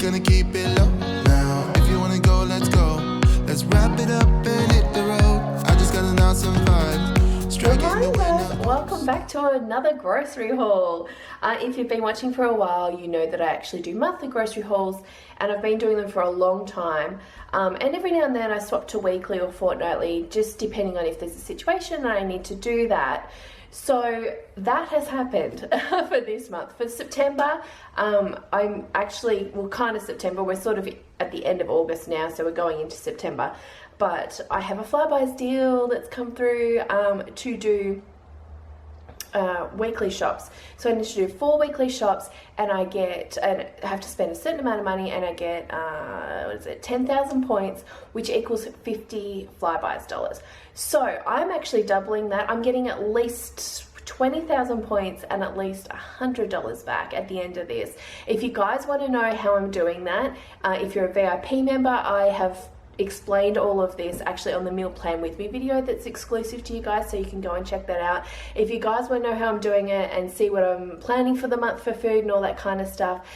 gonna keep it low now. If you wanna go, let's go. Let's wrap it up and hit the road. I just got an awesome vibe. Good morning guys, welcome back to another grocery haul. If you've been watching for a while, you know that I actually do monthly grocery hauls, and I've been doing them for a long time. And every now and then I swap to weekly or fortnightly, just depending on if there's a situation and I need to do that. So that has happened for this month. For September, I'm actually, well, kind of September, we're sort of at the end of August now, so we're going into September. But I have a Flybuys deal that's come through to do weekly shops. So I need to do 4 weekly shops, and I have to spend a certain amount of money, and I get, 10,000 points, which equals 50 Flybuys dollars. So I'm actually doubling that. I'm getting at least 20,000 points and at least $100 back at the end of this. If you guys want to know how I'm doing that, if you're a VIP member, I have explained all of this actually on the meal plan with me video that's exclusive to you guys, so you can go and check that out. If you guys want to know how I'm doing it and see what I'm planning for the month for food and all that kind of stuff,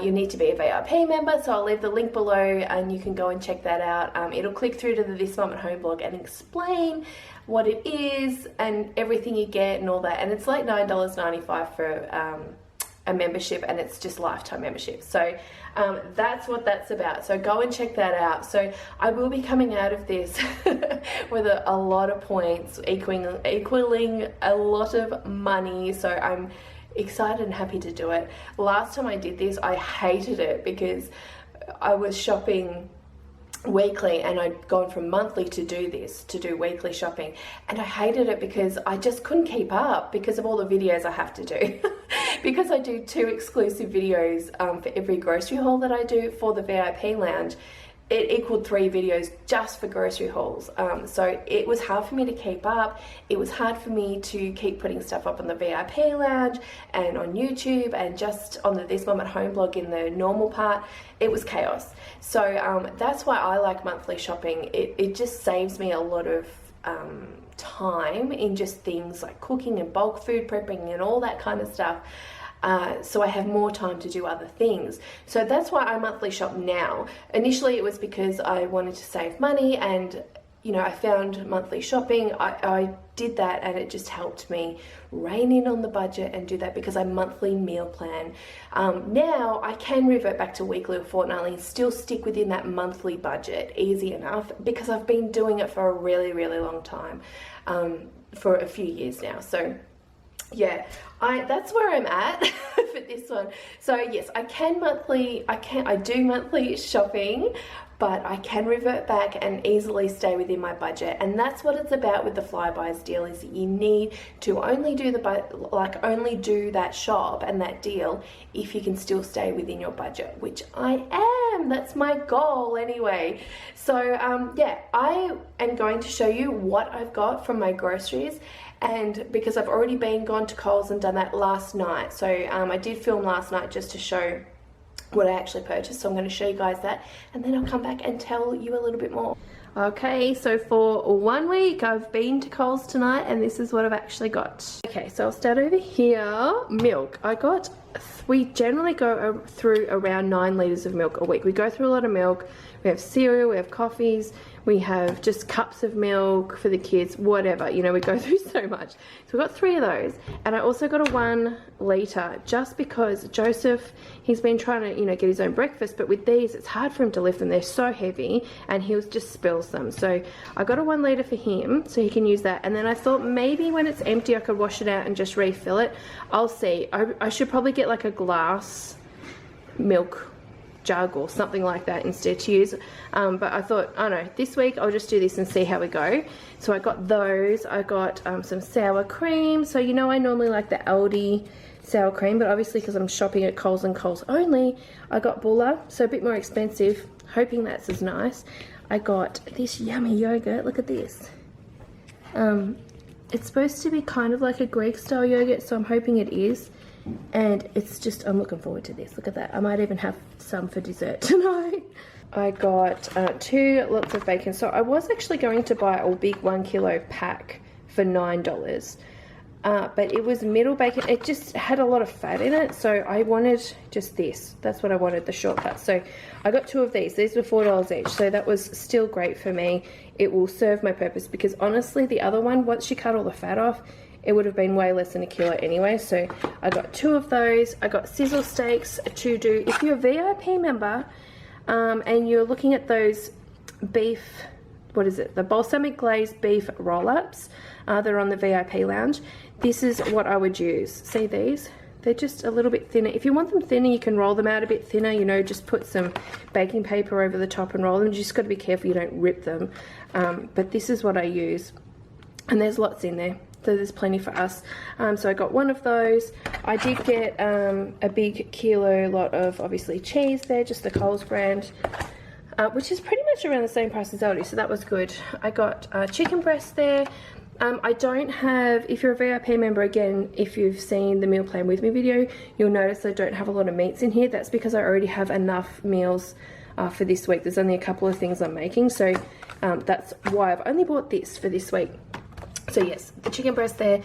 you need to be a VIP member, so I'll leave the link below and you can go and check that out. It'll click through to the This Mum at Home blog and explain what it is and everything you get and all that, and it's like $9.95 for a membership, and it's just lifetime membership. So that's what that's about, so go and check that out. So I will be coming out of this with a lot of points, equaling a lot of money, so I'm excited and happy to do it. Last time I did this, I hated it because I was shopping weekly and I'd gone from monthly to do weekly shopping, and I hated it because I just couldn't keep up because of all the videos I have to do. Because I do 2 exclusive videos for every grocery haul that I do for the VIP lounge, it equaled 3 videos just for grocery hauls. So it was hard for me to keep up. It was hard for me to keep putting stuff up on the VIP lounge and on YouTube and just on the This Mum at Home blog in the normal part. It was chaos. So that's why I like monthly shopping. It just saves me a lot of time in just things like cooking and bulk food prepping and all that kind of stuff. So I have more time to do other things. So that's why I monthly shop now. Initially it was because I wanted to save money, and you know, I found monthly shopping. I did that and it just helped me rein in on the budget and do that because I monthly meal plan. Now I can revert back to weekly or fortnightly and still stick within that monthly budget easy enough because I've been doing it for a really, really long time, for a few years now. So yeah, that's where I'm at for this one. So yes, I do monthly shopping, but I can revert back and easily stay within my budget. And that's what it's about with the Flybuys deal, is that you need to only do that shop and that deal if you can still stay within your budget, which I am. That's my goal anyway. So yeah, I am going to show you what I've got from my groceries. And because I've already gone to Coles and done that last night, so I did film last night just to show what I actually purchased, so I'm going to show you guys that, and then I'll come back and tell you a little bit more. Okay, so for 1 week I've been to Coles tonight, and this is what I've actually got. Okay, so I'll start over here. Milk. We generally go through around 9 litres of milk a week. We go through a lot of milk. We have cereal, we have coffees, we have just cups of milk for the kids, whatever, you know, we go through so much. So we've got 3 of those, and I also got a 1 litre just because Joseph, he's been trying to, you know, get his own breakfast, but with these it's hard for him to lift them. They're so heavy and he'll just spills them. So I got a 1 litre for him so he can use that, and then I thought maybe when it's empty I could wash it out and just refill it. I'll see. I should probably get like a glass milk jug or something like that instead to use, but I thought, oh no, this week I'll just do this and see how we go. So I got those. I got some sour cream. So you know, I normally like the Aldi sour cream, but obviously because I'm shopping at Coles and Coles only, I got Bulla, so a bit more expensive, hoping that's as nice. I got this yummy yogurt. Look at this. It's supposed to be kind of like a Greek style yogurt, so I'm hoping it is. And it's just, I'm looking forward to this. Look at that. I might even have some for dessert tonight. I got 2 lots of bacon. So I was actually going to buy a big 1 kilo pack for $9. but it was middle bacon. It just had a lot of fat in it, so I wanted just this. That's what I wanted, the shortcut. So I got 2 of these. These were $4 each, so that was still great for me. It will serve my purpose, because honestly the other one, once you cut all the fat off, it would have been way less than a kilo anyway. So I got 2 of those. I got sizzle steaks to do. If you're a VIP member and you're looking at those beef, what is it, the balsamic glazed beef roll-ups, they're on the VIP lounge. This is what I would use. See these? They're just a little bit thinner. If you want them thinner, you can roll them out a bit thinner, you know, just put some baking paper over the top and roll them. You just got to be careful you don't rip them. But this is what I use, and there's lots in there, so there's plenty for us. So I got 1 of those. I did get a big kilo lot of, obviously, cheese there, just the Coles brand, which is pretty much around the same price as Aldi, so that was good. I got chicken breast there. I don't have, if you're a VIP member, again, if you've seen the meal plan with me video, you'll notice I don't have a lot of meats in here. That's because I already have enough meals for this week. There's only a couple of things I'm making, so that's why I've only bought this for this week. So yes, the chicken breast there.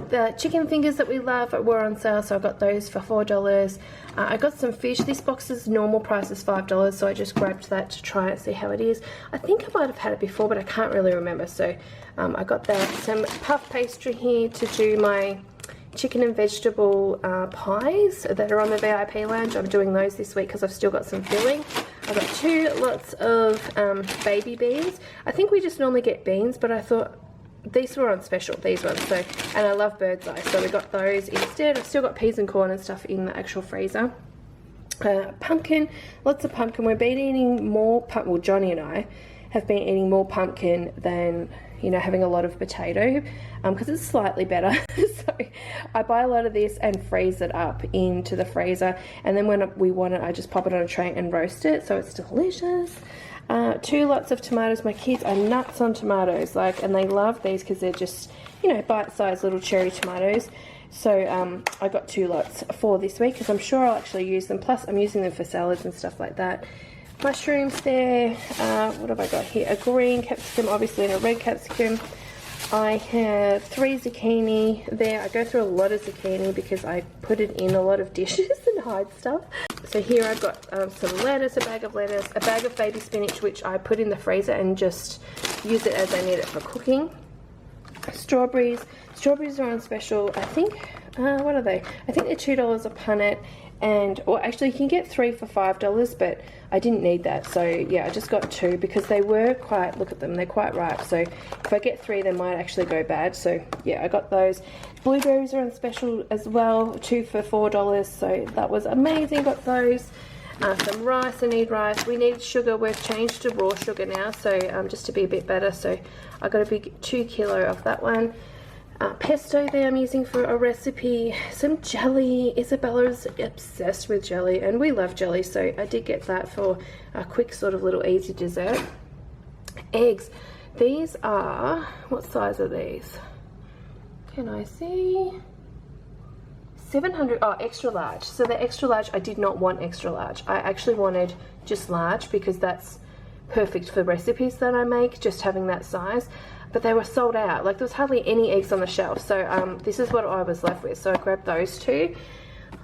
The chicken fingers that we love were on sale, so I got those for $4. I got some fish. This box's normal price is $5, so I just grabbed that to try it, see how it is. I think I might have had it before, but I can't really remember, so I got that. Some puff pastry here to do my chicken and vegetable pies that are on the VIP lounge. I'm doing those this week because I've still got some filling. I've got 2 lots of baby beans. I think we just normally get beans, but I thought these were on special, these ones, so, and I love bird's eye, so we got those instead. I've still got peas and corn and stuff in the actual freezer. Pumpkin, lots of pumpkin. We've been eating more well, Johnny and I have been eating more pumpkin than, you know, having a lot of potato, because it's slightly better. So I buy a lot of this and freeze it up into the freezer, and then when we want it, I just pop it on a tray and roast it, so it's delicious. 2 lots of tomatoes. My kids are nuts on tomatoes, like, and they love these because they're just, you know, bite-sized little cherry tomatoes. So I got 2 lots for this week because I'm sure I'll actually use them. Plus I'm using them for salads and stuff like that. Mushrooms there. What have I got here? A green capsicum, obviously, and a red capsicum. I have 3 zucchini there. I go through a lot of zucchini because I put it in a lot of dishes and hide stuff. So here I've got some lettuce, a bag of baby spinach, which I put in the freezer and just use it as I need it for cooking. Strawberries. Strawberries are on special, I think. What are they? I think they're $2 a punnet. And, or actually you can get 3 for $5, but I didn't need that, so yeah, I just got 2 because they were quite, look at them, they're quite ripe, so if I get 3 they might actually go bad. So yeah, I got those. Blueberries are on special as well, 2 for $4, so that was amazing. Got those. Some rice, I need rice. We need sugar, we've changed to raw sugar now, so just to be a bit better, so I got a big 2 kilo of that one. Pesto there I'm using for a recipe. Some jelly. Isabella's obsessed with jelly, and we love jelly, so I did get that for a quick sort of little easy dessert. Eggs. These are, what size are these? Can I see? 700, oh, extra large. So the extra large, I did not want extra large. I actually wanted just large because that's perfect for recipes that I make, just having that size. But they were sold out, like there was hardly any eggs on the shelf, so this is what I was left with, so I grabbed those 2,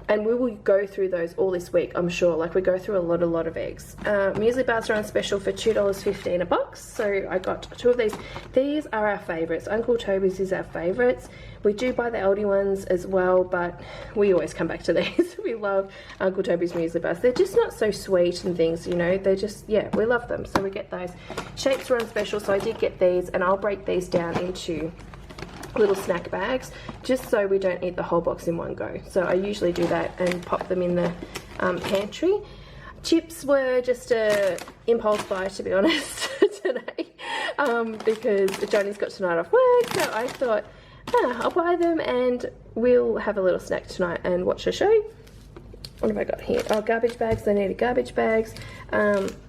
and we will go through those all this week, I'm sure. Like we go through a lot of eggs. Muesli bars are on special for $2.15 a box, so I got 2 of these. These are our favourites. Uncle Toby's is our favourites. We do buy the Aldi ones as well, but we always come back to these. We love Uncle Toby's muesli bars. They're just not so sweet and things, you know. They're just, yeah, we love them, so we get those. Shapes were on special, so I did get these, and I'll break these down into little snack bags just so we don't eat the whole box in one go. So I usually do that and pop them in the pantry. Chips were just a impulse buy, to be honest, today, because Johnny's got tonight off work, so I thought, I'll buy them and we'll have a little snack tonight and watch a show. What have I got here? Oh, garbage bags. I needed garbage bags.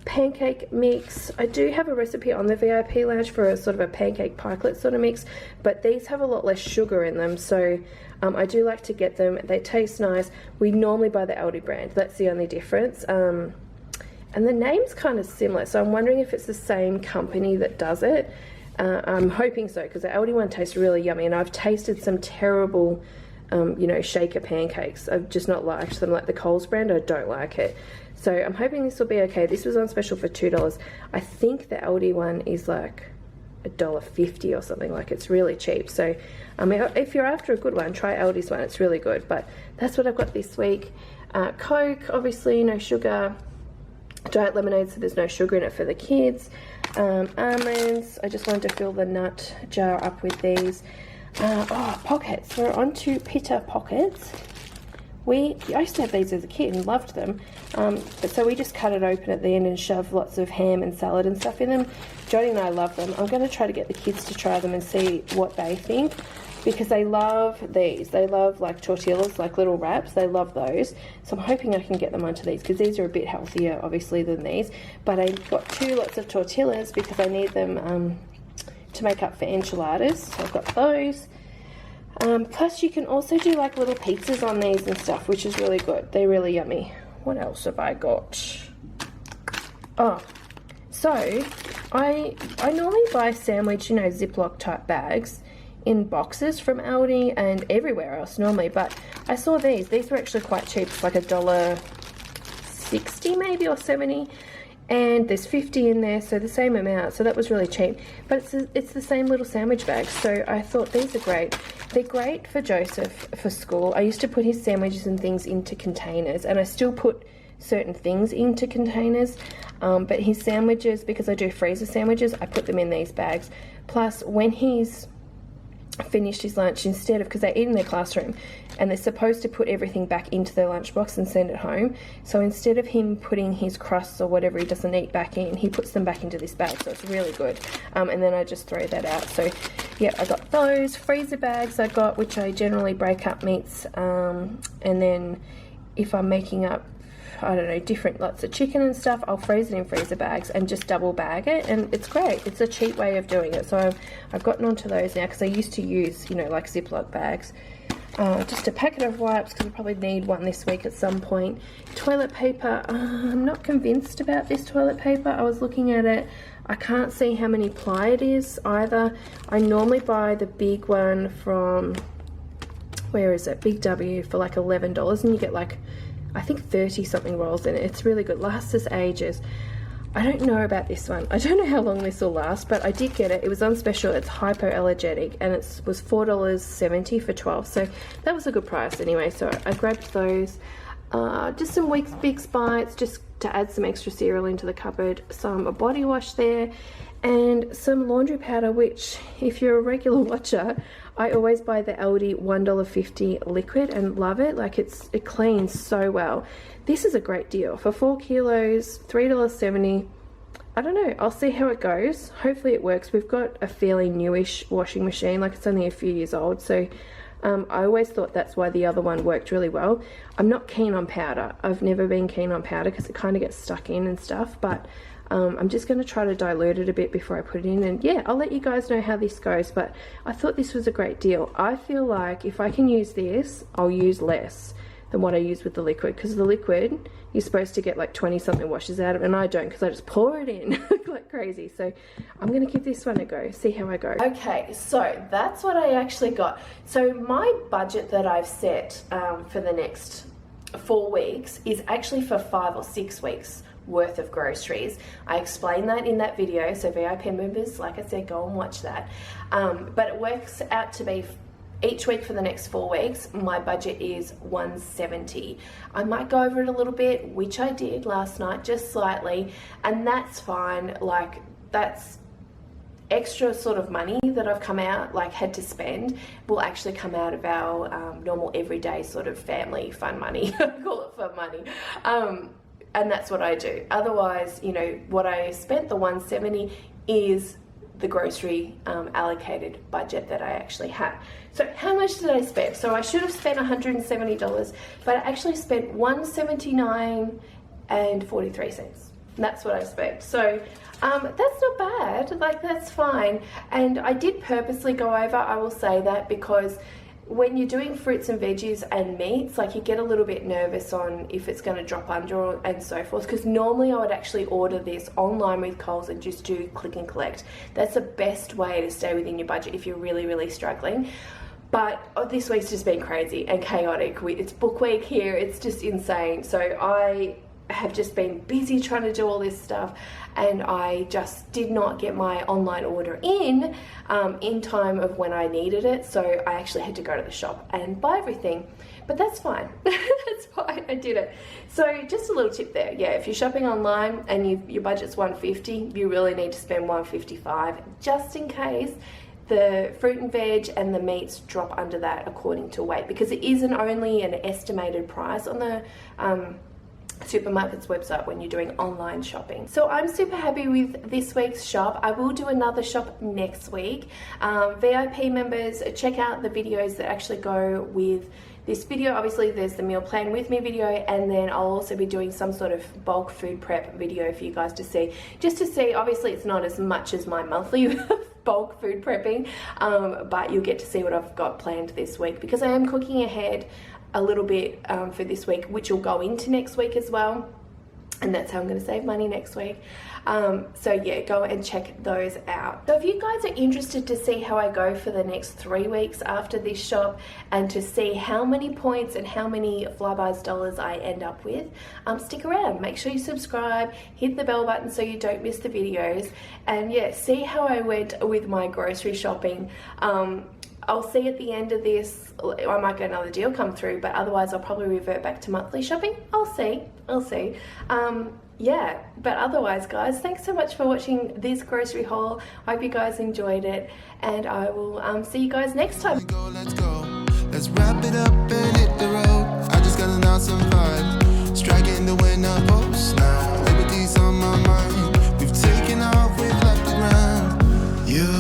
Pancake mix. I do have a recipe on the VIP lounge for a sort of a pancake pikelet sort of mix, but these have a lot less sugar in them, so I do like to get them. They taste nice. We normally buy the Aldi brand. That's the only difference. And the name's kind of similar, so I'm wondering if it's the same company that does it. I'm hoping so, because the Aldi one tastes really yummy, and I've tasted some terrible, you know, shaker pancakes. I've just not liked them, like the Coles brand. I don't like it. So I'm hoping this will be okay. This was on special for $2. I think the Aldi one is like $1.50 or something. Like, it's really cheap. So if you're after a good one, try Aldi's one. It's really good. But that's what I've got this week. Coke, obviously no sugar. Diet lemonade, so there's no sugar in it for the kids. Almonds, I just wanted to fill the nut jar up with these. Pockets, we're on to Pitta pockets. I used to have these as a kid and loved them, but so we just cut it open at the end and shove lots of ham and salad and stuff in them. Jodie and I love them. I'm going to try to get the kids to try them and see what they think, because they love these. They love like tortillas, like little wraps. They love those. So I'm hoping I can get them onto these, because these are a bit healthier, obviously, than these. But I got 2 lots of tortillas because I need them to make up for enchiladas. So I've got those. Plus you can also do like little pizzas on these and stuff, which is really good. They're really yummy. What else have I got? Oh, so I normally buy sandwich, you know, Ziploc type bags in boxes from Aldi and everywhere else normally, but I saw these were actually quite cheap. It's like $1.60 maybe, or 70, and there's 50 in there, so the same amount, so that was really cheap. But it's the same little sandwich bags, so I thought these are great. They're great for Joseph for school. I used to put his sandwiches and things into containers, and I still put certain things into containers, but his sandwiches, because I do freezer sandwiches, I put them in these bags. Plus, when he's finished his lunch, instead of, because they eat in their classroom and they're supposed to put everything back into their lunchbox and send it home, so instead of him putting his crusts or whatever he doesn't eat back in, he puts them back into this bag, so it's really good. And then I just throw that out. So yeah, I got those freezer bags I got, which I generally break up meats, and then if I'm making up, I don't know, different lots of chicken and stuff, I'll freeze it in freezer bags and just double bag it, and it's great. It's a cheap way of doing it. So I've gotten onto those now, because I used to use, you know, like Ziploc bags. Just a packet of wipes, because I probably need one this week at some point. Toilet paper, I'm not convinced about this toilet paper. I was looking at it. I can't see how many ply it is either. I normally buy the big one from, where is it? Big W, for like $11, and you get like, I think 30 something rolls in it. It's really good, lasts us ages. I don't know about this one. I don't know how long this will last, but I did get it. It was on special. It's hypoallergenic, and it was $4.70 for 12, so that was a good price anyway. So I grabbed those. Just some Big Bites, just to add some extra cereal into the cupboard. Some body wash there, and some laundry powder, which, if you're a regular watcher, I always buy the Aldi $1.50 liquid and love it. Like, it cleans so well. This is a great deal for 4 kilos, $3.70. I don't know, I'll see how it goes. Hopefully it works. We've got a fairly newish washing machine, like it's only a few years old, so I always thought that's why the other one worked really well. I'm not keen on powder. I've never been keen on powder because it kind of gets stuck in and stuff, but I'm just going to try to dilute it a bit before I put it in, and yeah, I'll let you guys know how this goes. But I thought this was a great deal. I feel like if I can use this, I'll use less than what I use with the liquid, because the liquid you're supposed to get like 20 something washes out of it, and I don't, because I just pour it in like crazy. So I'm going to give this one a go, see how I go. Okay, so that's what I actually got. So my budget that I've set for the next 4 weeks is actually for 5 or 6 weeks worth of groceries. I explained that in that video, so VIP members, like I said, go and watch that. But it works out to be, each week for the next 4 weeks, my budget is $170. I might go over it a little bit, which I did last night, just slightly, and that's fine. Like, that's extra sort of money that I've had to spend will actually come out of our normal everyday sort of family fun money. I call it fun money. And that's what I do. Otherwise, you know, what I spent, the $170, is the grocery allocated budget that I actually had. So how much did I spend? So I should have spent $170, but I actually spent $179.43. That's what I spent. So that's not bad. Like, that's fine. And I did purposely go over, I will say that, because when you're doing fruits and veggies and meats, like you get a little bit nervous on if it's going to drop under and so forth, because normally I would actually order this online with Coles and just do click and collect. That's the best way to stay within your budget if you're really struggling. But this week's just been crazy and chaotic. It's book week here, it's just insane. So I have just been busy trying to do all this stuff, and I just did not get my online order in time of when I needed it. So I actually had to go to the shop and buy everything, but that's fine. That's fine, I did it. So just a little tip there. Yeah, if you're shopping online and your budget's $150, you really need to spend $155 just in case the fruit and veg and the meats drop under that according to weight, because it isn't only an estimated price on the supermarket's website when you're doing online shopping. So I'm super happy with this week's shop. I will do another shop next week. VIP members, check out the videos that actually go with this video. Obviously there's the meal plan with me video, and then I'll also be doing some sort of bulk food prep video for you guys to see, just to see. Obviously it's not as much as my monthly bulk food prepping, but you'll get to see what I've got planned this week, because I am cooking ahead a little bit for this week, which will go into next week as well, and that's how I'm going to save money next week. So yeah, go and check those out. So if you guys are interested to see how I go for the next 3 weeks after this shop, and to see how many points and how many Flybuys dollars I end up with, stick around. Make sure you subscribe, hit the bell button so you don't miss the videos, and yeah, see how I went with my grocery shopping. I'll see at the end of this, I might get another deal come through, but otherwise I'll probably revert back to monthly shopping. I'll see. Yeah, but otherwise guys, thanks so much for watching this grocery haul. I hope you guys enjoyed it, and I will see you guys next time. Let's go. Let's wrap it up and hit the road. I just got an awesome vibe. Striking the winner post now. Liberty's on my mind. We've taken off, we've left the ground. You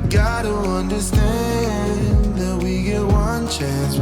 gotta understand that we get one chance